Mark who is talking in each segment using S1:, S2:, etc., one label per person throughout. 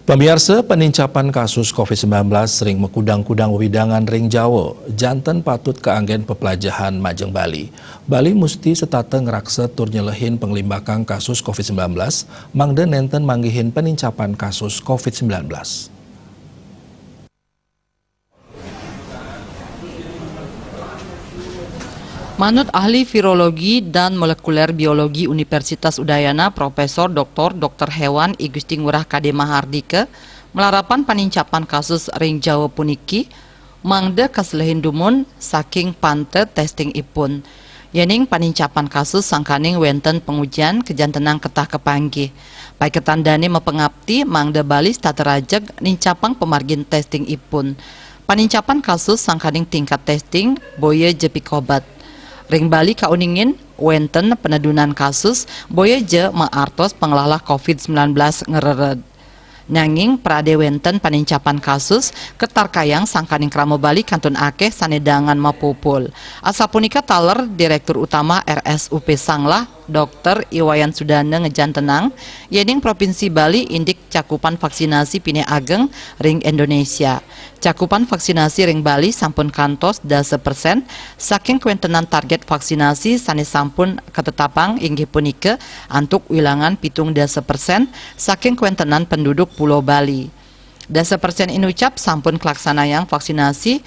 S1: Pemirsa, penincapan kasus COVID-19 sering mekudang-kudang widangan ring Jawa. Janten patut keanggen pepelajahan Majeng Bali. Bali musti setata ngeraksa tur nyelehin penglimbakang kasus COVID-19, mangde nenten manggihin penincapan kasus COVID-19.
S2: Manut ahli virologi dan molekuler biologi Universitas Udayana Profesor Dr. Hewan I Gusti Ngurah Kade Mahardika melarapan penincapan kasus ring Jawa puniki mangde kaslehin dumun saking pante testing ipun. Yening penincapan kasus sangkaning wenten pengujian kejantenang ketah kepanggih. Baik ketandane mepengapti mangde Bali staterajeg nincapang pemargin testing ipun. Penincapan kasus sangkaning tingkat testing boye jepikobat. Ring Bali kauningin wenten penedunan kasus boye je maartos pengelola COVID-19 ngerered. Nanging prade wenten penincapan kasus ketarkayang sangkaning kramo Bali kantun akeh sanedangan mapupul. Asapunika taler Direktur Utama RSUP Sanglah Dr. Iwayan Sudana ngejantenang yening Provinsi Bali indik cakupan vaksinasi pine ageng ring Indonesia. Cakupan vaksinasi ring Bali sampun kantos 10% saking kuentenan target vaksinasi sanes sampun ketetapang inggih punika antuk wilangan pitung 10% saking kuentenan penduduk Pulau Bali. 10% inucap sampun kelaksanayang vaksinasi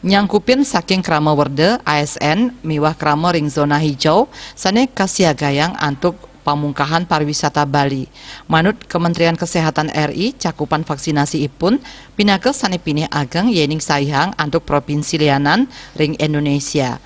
S2: nyangkupin saking krama werde ASN miwah krama ring zona hijau sane kasiagayang antuk pamungkahan pariwisata Bali. Manut Kementerian Kesehatan RI cakupan vaksinasi ipun pinakes sane pinih ageng yening saihang antuk provinsi lianan ring Indonesia.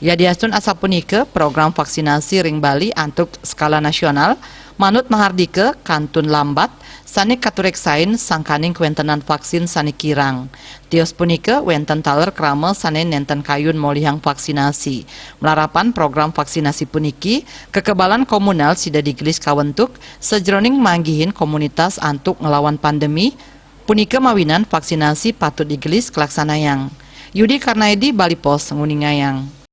S2: Ya diastun asapunike program vaksinasi ring Bali antuk skala nasional manut Mahardika kantun lambat sane katureksain sangkaning kuentenan vaksin sane kirang. Tios punika wenten taler krama sane nenten kayun molihang vaksinasi. Melarapan program vaksinasi puniki, kekebalan komunal sida digelis kawentuk sejroning manggihin komunitas antuk ngelawan pandemi, punika mawinan vaksinasi patut digelis kelaksanayang. Yudi Karnaedi Bali Pos nguningayang.